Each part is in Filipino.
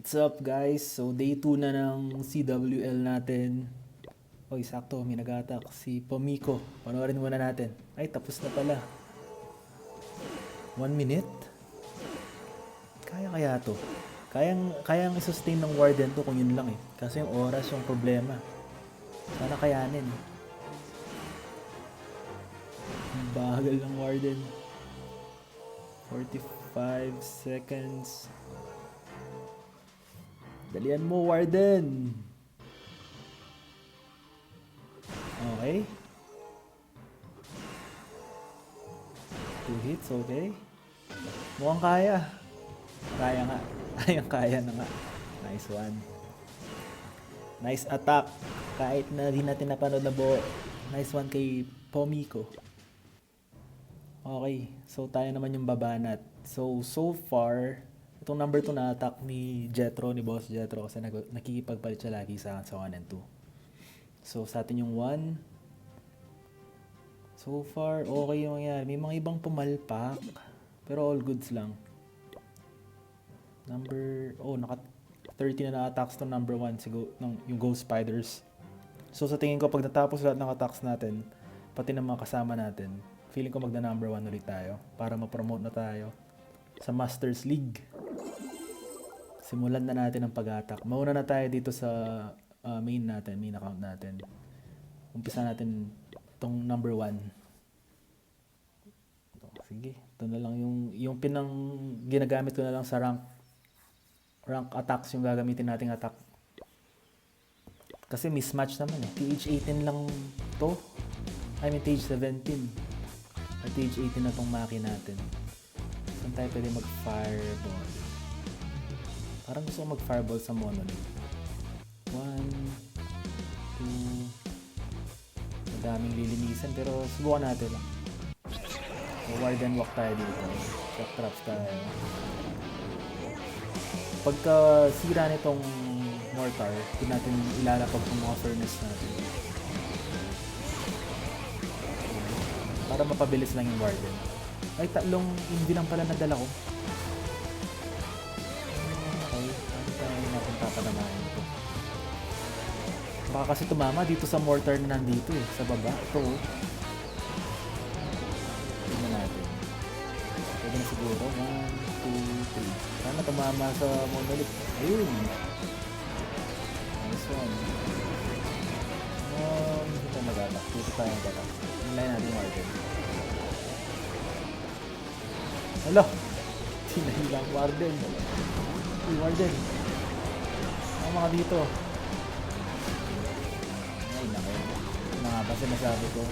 What's up guys? So day 2 na ng CWL natin. Oy, sakto, may nag-attack si Pomiko. Panoorin muna natin. Ay, tapos na pala. 1 minute? Kaya kaya to? Kayang i-sustain ng Warden to kung yun lang eh. Kasi yung oras yung problema. Sana kayanin. Ang bagal ng Warden. 45 seconds. Dalian mo, Warden! Okay. 2 hits, okay. Mukhang kaya. Kaya nga. Kaya na nga. Nice one. Nice attack. Kahit na di natin napanood na buo. Nice one kay Pomiko. Okay. So, tayo naman yung babanat. So far, itong number 2 na attack ni Jetro, ni Boss Jetro. Kasi nakikipagpalit siya lagi sa akin sa 1 and 2. So, sa atin yung 1. So far, okay yung nangyari. May mga ibang pumalpak. Pero all goods lang. Naka 30 na na-attacks to number 1. Yung Ghost Spiders. So sa tingin ko, pag natapos lahat ng attacks natin, pati ng mga kasama natin, feeling ko magna number 1 ulit tayo. Para ma-promote na tayo sa Masters League. Simulan na natin ang pag-attack. Mauna na tayo dito sa main account natin. Umpisa natin itong number 1. Sige, ito na lang yung ginagamit ko na lang sa rank attacks yung gagamitin nating attack. Kasi mismatch naman eh. TH18 lang to. I mean TH17. At TH18 na tong maki natin. Saan tayo pwede mag-fireball? Parang gusto ko mag-fireball sa monolith. 1, 2, madaming lilinisan pero subukan natin lang. Warden walk tayo dito. Shock traps tayo. Pagka sira nitong mortar, hindi natin ilalapag ng mga furnace natin. Para mapabilis lang yung Warden. Ay, tatlong hindi lang pala nadala ko. Okay, ano tayo natin papanamahin ito? Baka kasi tumama dito sa mortar na nandito eh, sa baba. Ito oh. Tignan natin. Pwede na siguro. 1, 2, 3. Sana tumama sa monolith. Ayun. Nice one. Dito tayo mag-attack. Dito tayo mag-attack. Hinlayin natin yung Warden. Hala! Sinahilang Warden. Uy, Warden. Tama ka dito. Ay, naku. Ano nga ba sinasabi ko?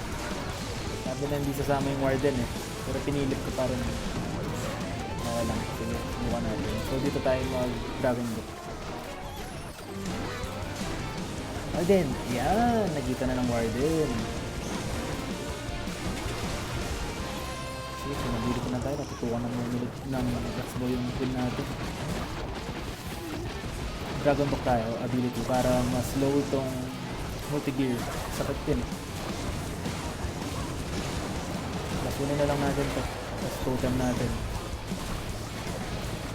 Sabi na hindi sasama yung Warden eh. Pero pinilip ko pa rin. Okay lang. Sige, sinukan natin. So dito tayo mag-Dragon Book. Warden! Yan! Nagkita na ng Warden. Sige, pinabili ko na tayo. Natutukan ng X-Bow yung queen natin. Dragon Book tayo, ability, para ma-slow itong multi-gear sa pagpin. Lasunin na lang natin ito. Tapos totem natin.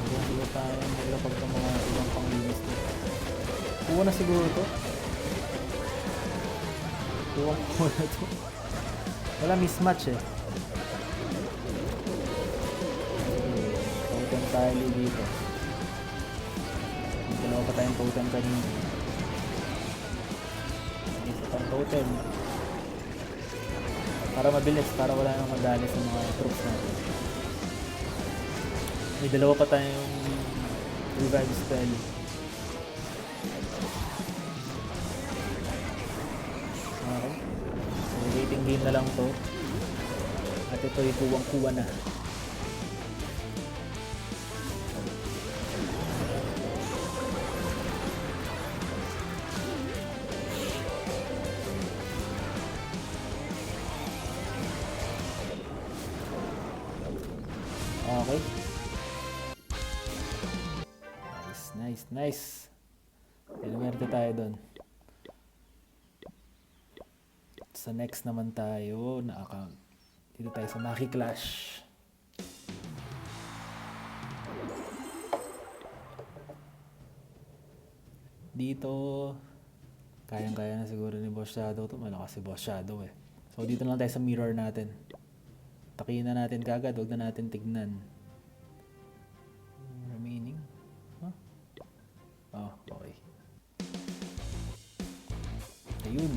Hindi tayo maglapag ng mga ibang panglinis dito. Kuha na siguro ito. Kuha na ito. Wala mismatch eh. Totem tayo dito. Dalawa pa tayong totem kanina. Isa pang totem. Para mabilis, para wala nang madali sa mga troops natin. May dalawa pa tayong revive spell. Okay. So, waiting game na lang to. At ito ay kuwang-kuwa na. Okay. Nice. Pinumerte tayo doon. Sa next naman tayo na account. Dito tayo sa Maki Clash. Dito, kayang-kaya na siguro ni Boss Shadow to. Malakas si Boss Shadow eh. So dito na lang tayo sa mirror natin. Takihin na natin kagad, huwag na natin tignan. Remaining? Huh? Oh, okay. Ayun.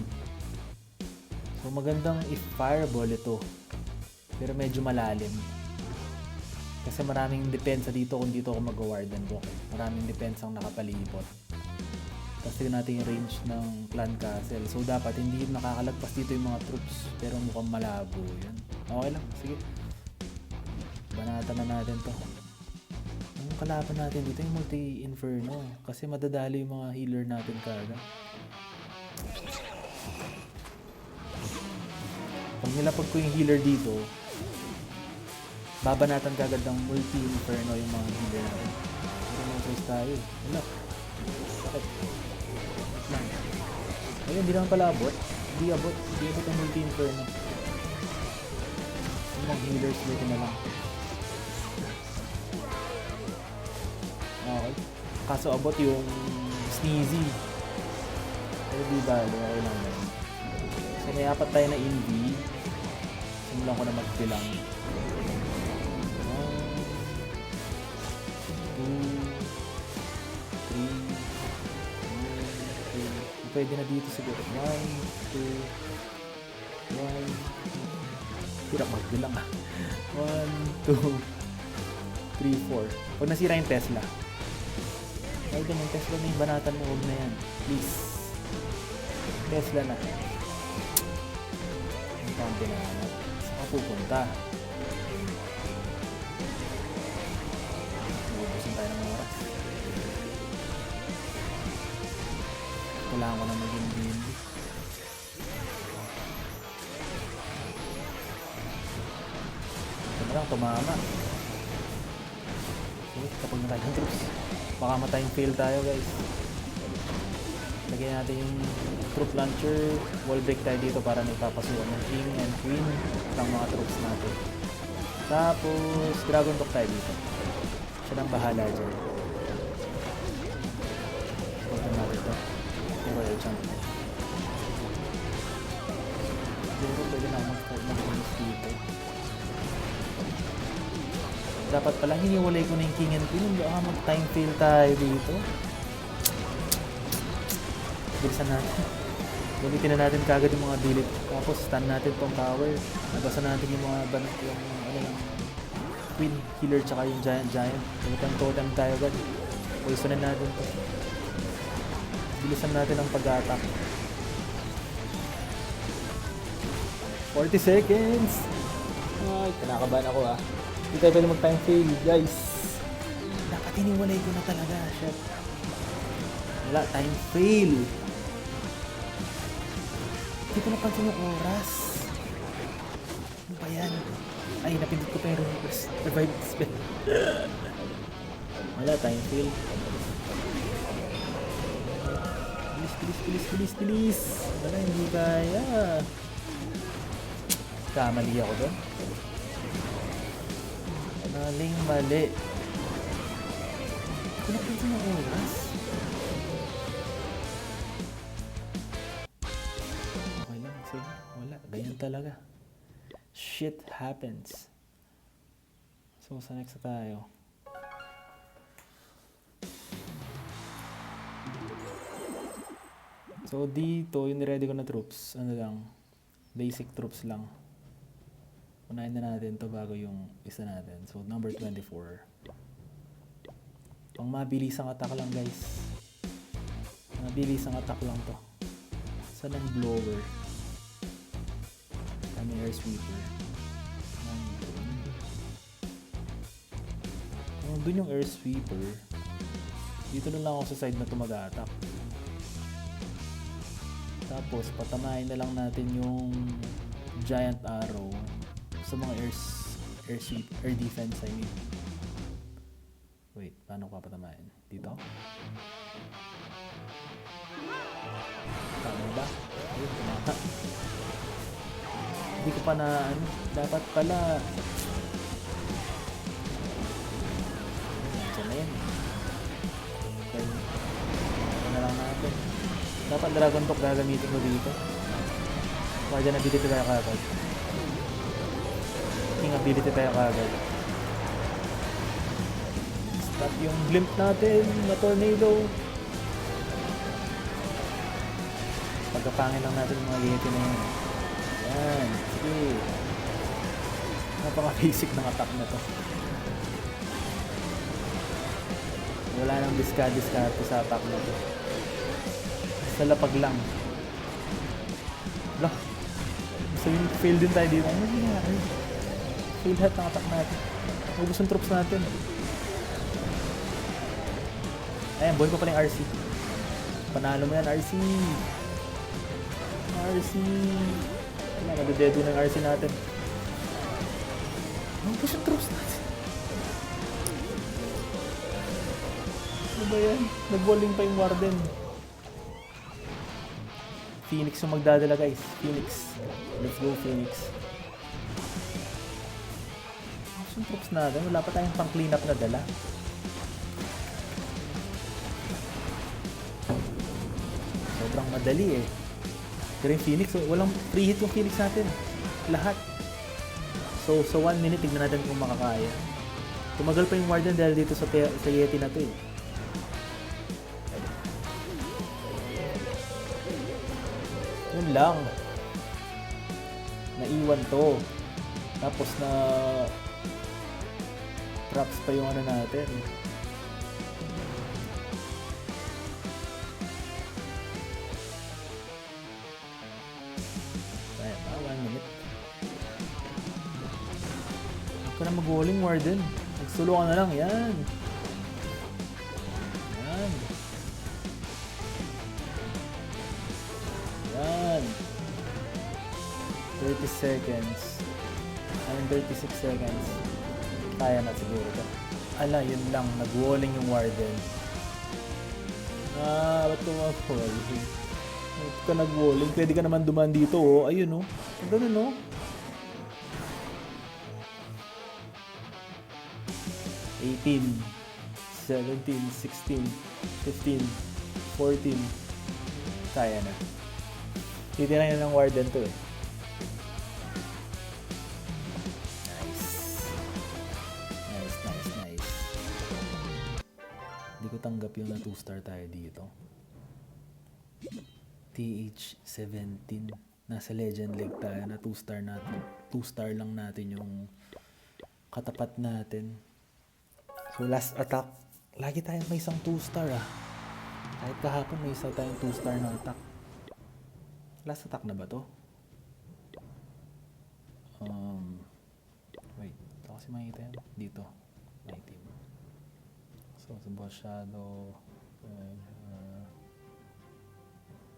So magandang i-fireball ito. Pero medyo malalim. Kasi maraming depensa dito kung dito ako mag-warden block. Maraming depensang nakapalibot. Kasi natin yung range ng clan castle. So dapat hindi nakakalagpas dito yung mga troops. Pero mukhang malabo yan. Okay lang, sige. Banatan na natin to. Ang kalaban natin dito yung multi-inferno. Kasi madadali yung mga healer natin kagad. Pag nilapag ko yung healer dito, babanatan kagad ng multi-inferno yung mga healer natin. Pero may choice tayo. Wala. Bakit? Lang. Ayun, hindi naman pala abot. Hindi abot. Hindi abot ang multi-inferno. Yung mga healers dito na lang. Okay. Kaso abot yung sneezy. Pero di ba, okay lang yan. So may apat tayo na inv. Simulan ko na magbilang. 1, 2, 3, 4. Pwede na dito siguro. 1, 2, 1. Hirap magbilang ah. 1, 2, 3, 4. Pag nasira yung Tesla. Ay, yung Tesla na yung banatan mo. Huwag na yan. Please. Tesla na. Ang kampi na naman. Saan pupunta? Ubusin tayo ng oras. Kailangan ko na maging bindi. Ito na lang, tumama. Okay, kapag na tayo ng troops. Baka matayong fail tayo guys. Lagyan natin yung troop launcher. Wall break tayo dito para nagpapasuhan ng king and queen ng mga troops natin. Tapos dragon talk tayo dito. Siya nang bahala dyan. Ito natin ito. Pero yung chunk. Siguro pwede na mag-start mag-finish dito. Dapat pala hiniwalay ko na yung king and queen. Baka mag-time fail tayo dito. Bilisan natin. Gamitin na natin kagad yung mga delete. Tapos stun natin tong tower. Nabasa natin yung mga yung queen healer tsaka yung giant. Totem tayo agad. Poisonin natin to. Bilisan natin ang pag-attack. 40 seconds! Ay, kinakabahan ako ah. Hindi tayo pwede mag-time fail, guys. Dapat iniwalay ko na talaga. Shit. Wala, time fail. Hindi ko napansin yung oras. Ano ba yan? Ay, napindot ko pa yung revive spell. Wala, time fail. Bilis. Wala, hindi kaya. Kamali ako doon. Mali. Hindi ko napansin yung oras. Wala, ganyan talaga. Shit happens. So, sa next na tayo. So, dito, yung niready ko na troops, ano lang, basic troops lang. Unahin na natin to bago yung isa natin. So, number 24. Pang mabilisang attack lang, guys. Mabilisang attack lang to. Saan ang blower? Kami air sweeper. Kung dun yung air sweeper, dito na lang ako sa side na ito mag-a-attack. Tapos patamahin na lang natin yung giant arrow sa mga air defense, I mean. Wait, paano ko papatamahin? Dito? Tama ba? Ayun, tumata. Hindi ko pa na ano, dapat pala dyan na yan. Okay, ito na lang natin. Dapat Dragon Talk gagamitin ko dito. Guardian ability tayo kagad. King ability tayo kagad. Stop yung blimp natin na tornado. Pagkapangin lang natin yung mga Yeti na yun. Yan. Sige. Napaka-basic ng attack na to. Wala nang discard-discard sa attack na to. Sa lapag lang. Wala. So yung fail din tayo dito. Ano nangyari? Fail lahat ng attack natin. Ubus yung troops natin. Ayan, buhay pa pala yung RC. Panalo mo yan, RC. RC. Wala, nadadedo na yung RC natin. Ubus yung troops natin. Ano ba yan? Nag-walling pa yung Warden. Phoenix yung magdadala, guys. Phoenix. Let's go, Phoenix. Ubus yung troops natin. Wala pa tayong pang clean up na dala. Sobrang madali eh. Pero yung Phoenix, walang free hit yung Phoenix natin. Lahat. So 1 minute, tignan natin kung makakaya. Tumagal pa yung Warden dahil dito sa Yeti na to eh. Yun lang. Naiwan to. Tapos na traps pa yung ano natin. Huwag ka na mag-walling, Warden. Magsulo ka na lang. Yan. Yan. Yan. 30 seconds. Ayun, 36 seconds. Kaya na siguro ito. Ala, yun lang. Nag-walling yung Warden. Ba't ka mag-walling? Ba't ka nag-walling? Pwede ka naman dumaan dito, oh. Ayun, oh. Ganun, oh. 18, 17, 16, 15, 14. Kaya na. Titirahin ng Warden to eh. Nice. Nice, nice, nice. Hindi ko tanggap yung na 2-star tayo dito. TH17. Nasa Legend League tayo na 2-star natin. 2-star lang natin yung katapat natin. So last attack, lagi tayong may isang 2-star ah. Kahit kahapon may isa tayong 2-star na attack. Last attack na ba to? Wait, ito kasi makikita yan. Dito, my team. So sa boss shadow.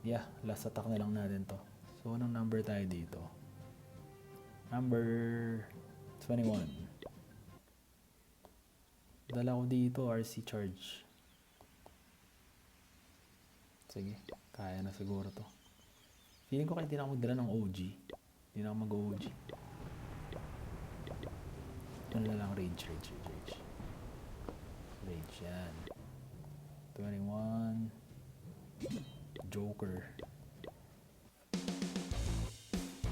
Yeah, last attack na lang natin to. So anong number tayo dito? Number 21. Dala ko dito, RC charge. Sige, kaya na siguro to. Feeling ko kahit di na ako magdala ng OG. Di na ako mag-OG. Ano na lang, rage. Rage, yan. 21. Joker.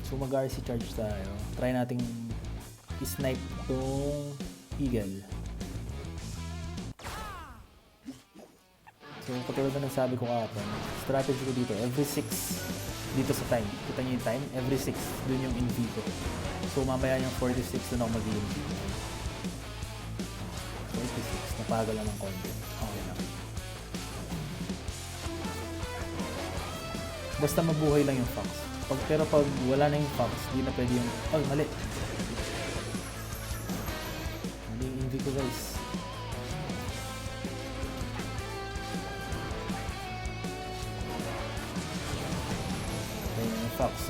So mag-RC charge tayo. Try nating i-snipe tong Eagle. So, katulad na nagsabi ko kapon, strategy ko dito, every 6 dito sa time. Kita niyo yung time? Every 6, dun yung NV ko. So, mamaya yung 46, dun ako mag-NV. 46, napagal lang ng konti. Okay lang. Basta mabuhay lang yung Fox. Pero pag wala na yung Fox, di na pwede yung... Ay, mali. Mali yung NV ko, guys.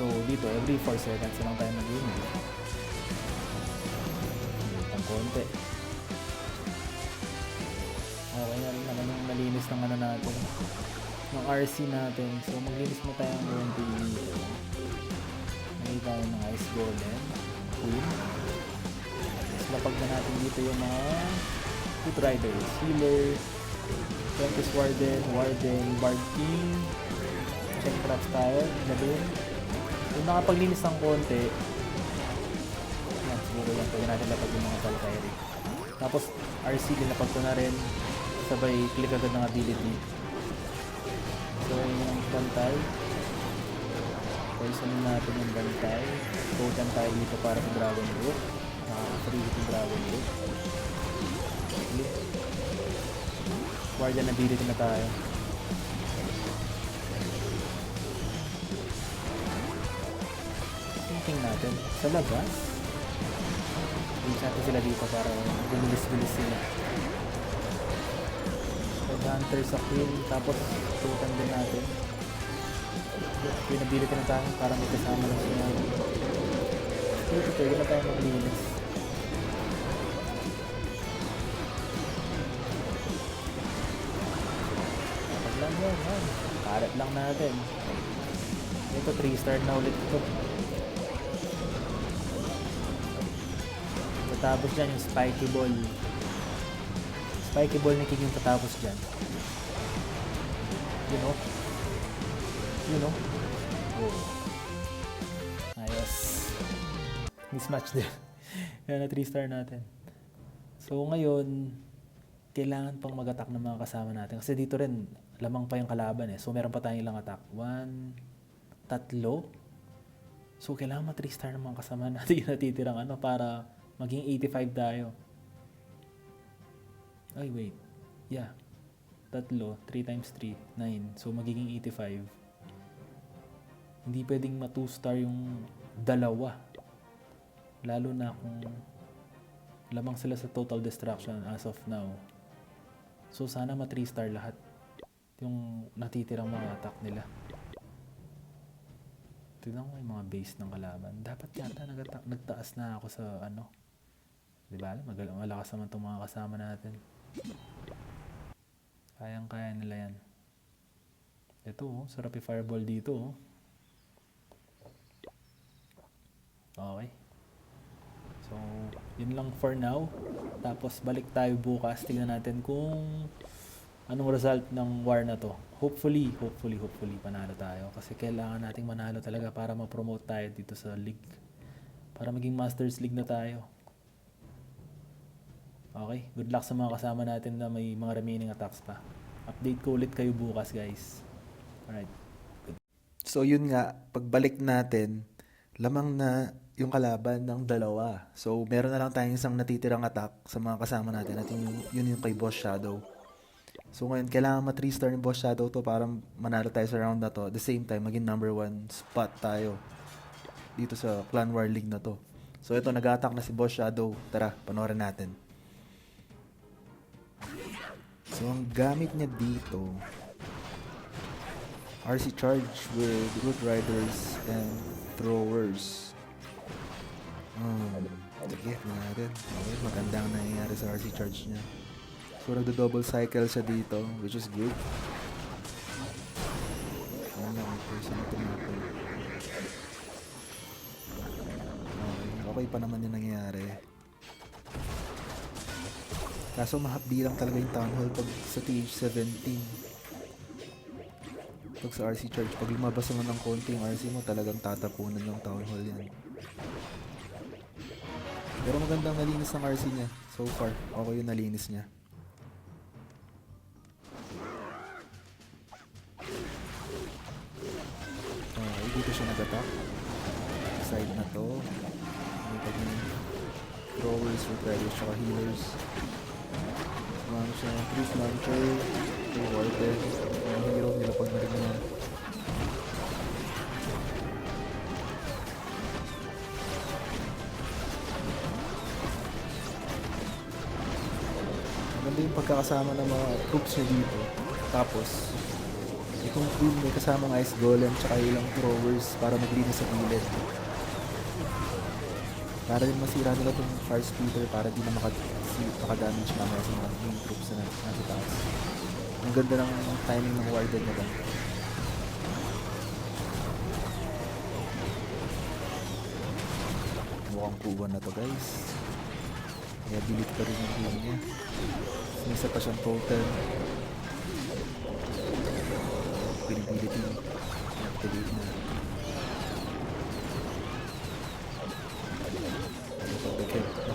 So dito, every 4 seconds lang tayo mag-game. Ang konti. Okay na rin naman yung malinis ng ano natin. Ng RC natin. So maglinis mo tayo ng UNT dito. May tayo ng Ice Golem. Queen. Tapos lapag na natin dito yung mga Foot Riders. Healer. Tempest Warden. Bard King. Check traps tayo. Gabin. Kung nakapaglinis ng konti, yan, siguro yan. Pwede natin lapag yung mga Valkyrie. Tapos, RC linapag ko na rin. Sabay, click agad ng ability. So, yung bantay. Poisonin natin yung bantay. Totem tayo dito para sa Dragon Root. Free hit yung Dragon Root. Okay. Guardian ability na tayo. Thinking natin sa labas. Reach natin sila dito para gumilis-bilis sila. Hunter sa Queen, tapos totem din natin. Pinability na tayo para may kasama lang siya. Dito pwede na tayo maglinis. Kapag lang yan, man. Karat lang natin. Ito 3-star na ulit ito. Tatapos dyan yung spiky ball. Spiky ball ni King yung tatapos dyan. You know? You know? Oh. Ayos. Mismatch din. Yan na 3-star natin. So ngayon, kailangan pang mag-attack ng mga kasama natin. Kasi dito rin, lamang pa yung kalaban eh. So meron pa tayong ilang attack. 1, 3. So kailangan ma-3-star ng mga kasama natin yung natitirang para maging 85 tayo. Ay, wait. Yeah. 3 times 3, 9. So, magiging 85. Hindi pwedeng ma-2-star yung dalawa. Lalo na kung lamang sila sa total destruction as of now. So, sana ma-3-star lahat. Yung natitirang mga attack nila. Tignan ko yung mga base ng kalaban. Dapat yata nagtaas na ako sa Diba? Malakas naman itong mga kasama natin. Kayang-kaya nila yan. Ito, sarap yung fireball dito. Okay. So, yun lang for now. Tapos, balik tayo bukas. Tignan natin kung anong result ng war na to. Hopefully, panalo tayo. Kasi kailangan nating manalo talaga para ma-promote tayo dito sa league. Para maging Masters League na tayo. Okay, good luck sa mga kasama natin na may mga remaining attacks pa. Update ko ulit kayo bukas, guys. Alright. Good. So yun nga, pagbalik natin, lamang na yung kalaban ng dalawa. So meron na lang tayong isang natitirang attack sa mga kasama natin. At yun yung kay Boss Shadow. So ngayon, kailangan ma-3-star yung Boss Shadow to para manalo tayo sa round na to. At the same time, maging number 1 spot tayo dito sa Clan War League na to. So ito, nag-attack na si Boss Shadow. Tara, panoorin natin. So, ang gamit niya dito, RC Charge with Root Riders and Throwers. Sige, natin. Okay, magandang nangyayari sa RC Charge niya. So, nagdo-double cycle siya dito, which is good. Ayan lang, person ito natin. Okay pa naman yung nangyayari. Kaso mahapdi lang talaga yung Town Hall pag sa TH17. Pag sa RC Charge, pag lumabas naman ng konti yung RC mo, talagang tatapunan yung Town Hall yan. Pero magandang nalinis ng RC niya. So far, okay yung nalinis niya. Okay, dito siya nag-attack. Side na to. May paging throwers, repairs, tsaka healers. Sumama siya ng Priest Launcher, Warden, yung hero nila pag narin niya. Maganda yung pagkakasama ng mga troops niya dito. Tapos, itong team may kasamang Ice Golem tsaka ilang throwers para maglinis sa gilid. Para din masira nila itong Fire Splitter para di na makadamage mamaya sa mga main troops na nasa taas. Ang ganda ng timing ng Warden na ba. Mukhang kuwan na to, guys. Kaya delete pa rin yung game niya. May isa pa siyang totem. Pinibility. activate na.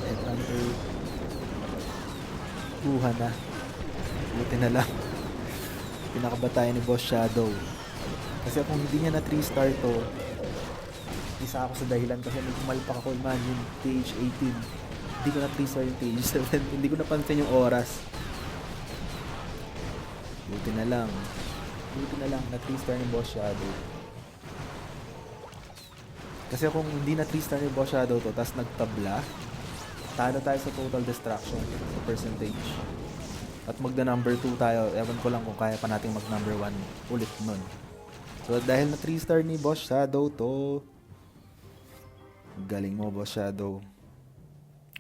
Headhunter. Kuha na. Buti na lang. Pinakabatayan ni Boss Shadow. Kasi kung hindi niya na 3-star to, isa ako sa dahilan kasi may pumalpak ako, imagine, page 18. Hindi ko na 3-star yung page 7. Hindi ko napansin yung oras. Buti na lang na 3-star ni Boss Shadow. Kasi kung hindi na 3-star ni Boss Shadow to, tas nagtabla, talo tayo sa total destruction sa percentage. At magda number 2 tayo, ewan ko lang kung kaya pa nating mag number 1 ulit nun. So dahil na 3-star ni Boss Shadow to, galing mo Boss Shadow.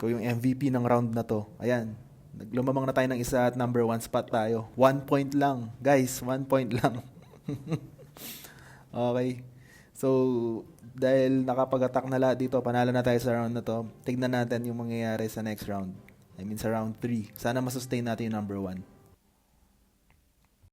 Ikaw yung MVP ng round na to. Ayan, naglumamang na tayo ng isa at number 1 spot tayo. 1 point lang. Guys, 1 point lang. Okay. So, dahil nakapag-attack na lahat dito, panalo na tayo sa round na to. Tignan natin yung mangyayari sa next round. I mean sa round 3. Sana masustain natin yung number 1.